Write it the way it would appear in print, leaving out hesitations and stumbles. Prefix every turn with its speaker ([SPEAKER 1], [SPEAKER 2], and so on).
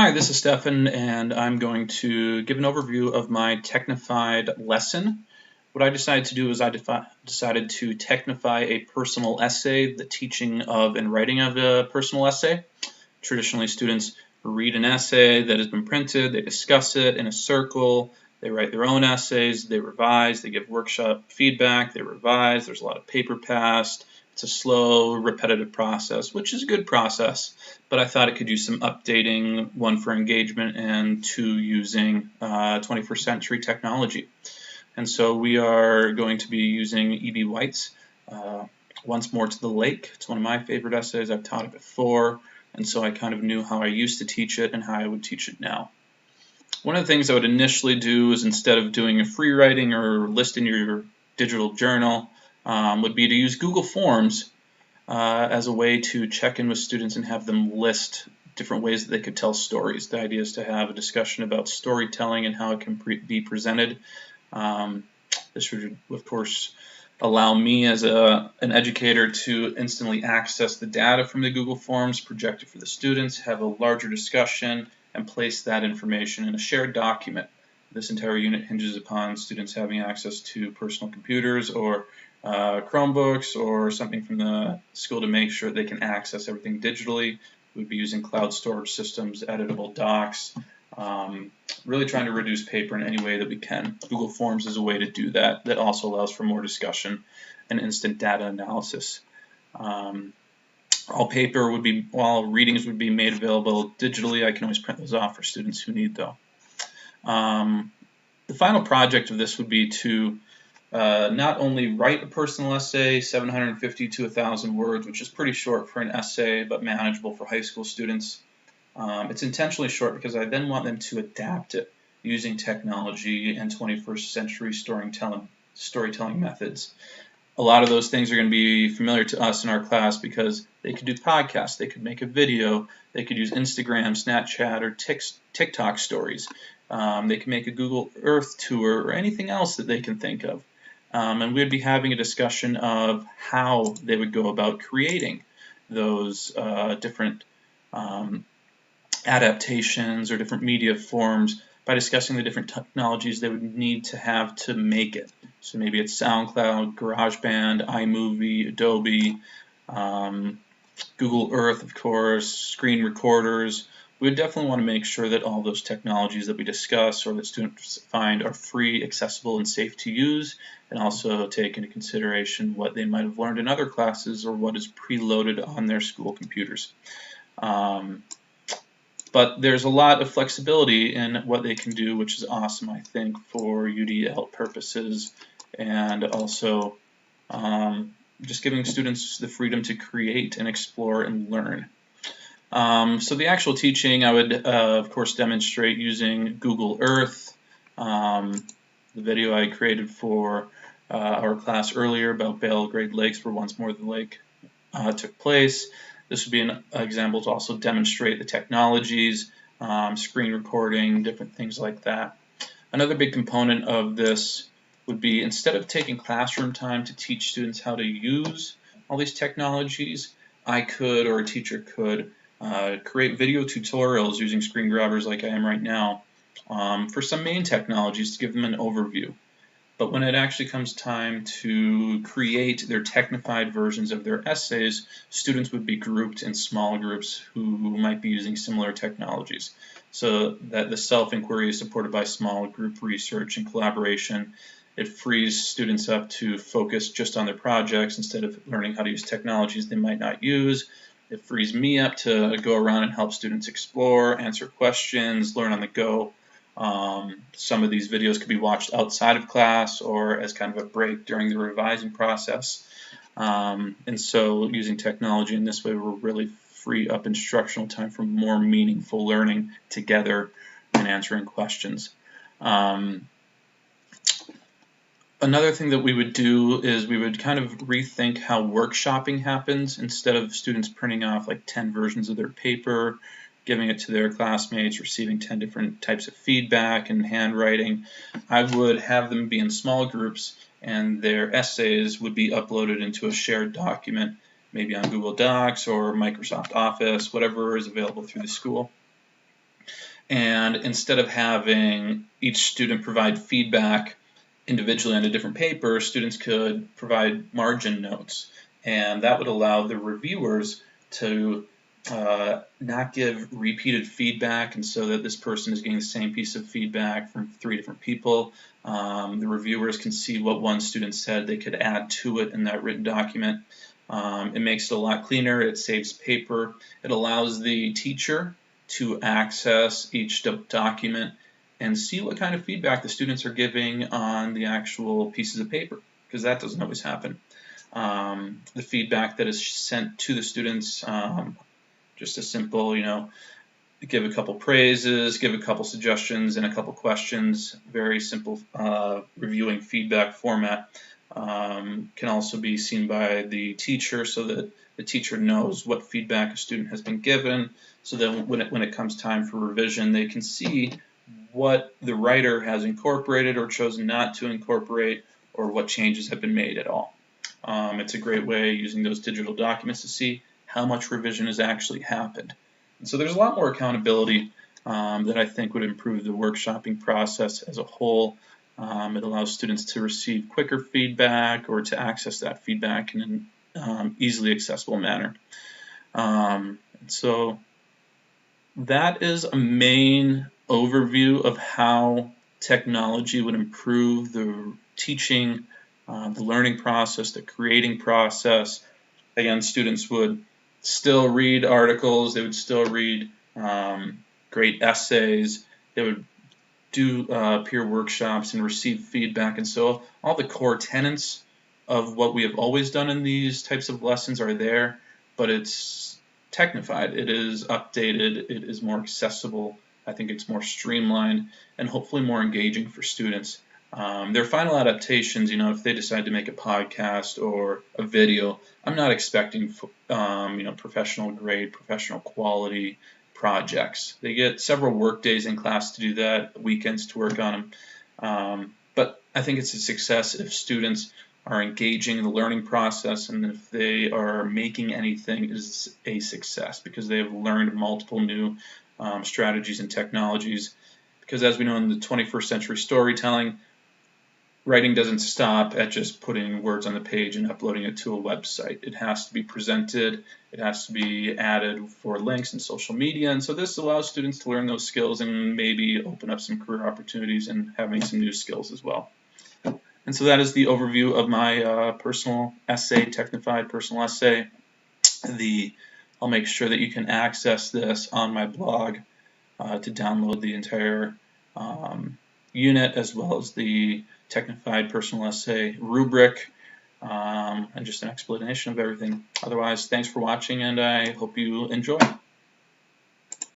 [SPEAKER 1] Hi, this is Stefan, and I'm going to give an overview of my Technofied lesson. What I decided to do is decided to Technify a personal essay, the teaching of and writing of a personal essay. Traditionally, students read an essay that has been printed, they discuss it in a circle, they write their own essays, they revise, they give workshop feedback, they revise, there's a lot of paper passed. It's a slow, repetitive process, which is a good process, but I thought it could use some updating, one for engagement and two using 21st century technology. And so we are going to be using E.B. White's Once More to the Lake. It's one of my favorite essays. I've taught it before, and so I kind of knew how I used to teach it and how I would teach it now. One of the things I would initially do is, instead of doing a free writing or list in your digital journal, would be to use Google Forms as a way to check in with students and have them list different ways that they could tell stories. The idea is to have a discussion about storytelling and how it can be presented. This would, of course, allow me as an educator to instantly access the data from the Google Forms, project it for the students, have a larger discussion, and place that information in a shared document. This entire unit hinges upon students having access to personal computers or Chromebooks or something from the school to make sure they can access everything digitally. We'd be using cloud storage systems, editable docs, really trying to reduce paper in any way that we can. Google Forms is a way to do that. That also allows for more discussion and instant data analysis. All paper would be, while readings would be made available digitally, I can always print those off for students who need though. The final project of this would be to not only write a personal essay, 750 to 1,000 words, which is pretty short for an essay, but manageable for high school students. It's intentionally short because I then want them to adapt it using technology and 21st century storytelling methods. A lot of those things are going to be familiar to us in our class because they could do podcasts, they could make a video, they could use Instagram, Snapchat, or TikTok stories. They can make a Google Earth tour or anything else that they can think of. And we'd be having a discussion of how they would go about creating those different adaptations or different media forms by discussing the different technologies they would need to have to make it. So maybe it's SoundCloud, GarageBand, iMovie, Adobe, Google Earth, of course, screen recorders. We would definitely want to make sure that all those technologies that we discuss or that students find are free, accessible, and safe to use, and also take into consideration what they might have learned in other classes or what is preloaded on their school computers. But there's a lot of flexibility in what they can do, which is awesome, I think, for UDL purposes, and also just giving students the freedom to create and explore and learn. So the actual teaching, I would, of course, demonstrate using Google Earth. The video I created for our class earlier about Belgrade Lakes, where Once More the Lake took place. This would be an example to also demonstrate the technologies, screen recording, different things like that. Another big component of this would be, instead of taking classroom time to teach students how to use all these technologies, I could, or a teacher could, create video tutorials using screen grabbers like I am right now for some main technologies to give them an overview. But when it actually comes time to create their technified versions of their essays, students would be grouped in small groups who might be using similar technologies, so that the self-inquiry is supported by small group research and collaboration. It frees students up to focus just on their projects instead of learning how to use technologies they might not use. It frees me up to go around and help students explore, answer questions, learn on the go. Some of these videos could be watched outside of class or as kind of a break during the revising process. And so using technology in this way will really free up instructional time for more meaningful learning together and answering questions. Another thing that we would do is we would kind of rethink how workshopping happens. Instead of students printing off like 10 versions of their paper, giving it to their classmates, receiving 10 different types of feedback and handwriting, I would have them be in small groups and their essays would be uploaded into a shared document, maybe on Google Docs or Microsoft Office, whatever is available through the school. And instead of having each student provide feedback individually on a different paper, students could provide margin notes. And that would allow the reviewers to not give repeated feedback, and so that this person is getting the same piece of feedback from 3 different people. The reviewers can see what one student said. They could add to it in that written document. It makes it a lot cleaner. It saves paper. It allows the teacher to access each document and see what kind of feedback the students are giving on the actual pieces of paper, because that doesn't always happen. The feedback that is sent to the students, just a simple, give a couple praises, give a couple suggestions, and a couple questions. Very simple reviewing feedback format. Can also be seen by the teacher, so that the teacher knows what feedback a student has been given, so that when it comes time for revision, they can see what the writer has incorporated or chosen not to incorporate, or what changes have been made at all. It's a great way, using those digital documents, to see how much revision has actually happened. And so there's a lot more accountability that I think would improve the workshopping process as a whole. It allows students to receive quicker feedback, or to access that feedback in an easily accessible manner. So that is a main overview of how technology would improve the teaching, the learning process, the creating process. Again, students would still read articles, they would still read great essays, they would do peer workshops and receive feedback, and so all the core tenets of what we have always done in these types of lessons are there, but it's technified, it is updated, it is more accessible. I think it's more streamlined and hopefully more engaging for students. Their final adaptations, if they decide to make a podcast or a video, I'm not expecting professional grade, professional quality projects. They get several work days in class to do that, weekends to work on them. But I think it's a success if students are engaging in the learning process, and if they are making anything, it is a success because they have learned multiple new strategies and technologies. Because as we know, in the 21st century storytelling, writing doesn't stop at just putting words on the page and uploading it to a website. It has to be presented, it has to be added for links and social media, and so this allows students to learn those skills and maybe open up some career opportunities and having some new skills as well. And so that is the overview of my personal essay, Technofied personal essay. I'll make sure that you can access this on my blog to download the entire unit, as well as the Technofied personal essay rubric, and just an explanation of everything. Otherwise, thanks for watching, and I hope you enjoy.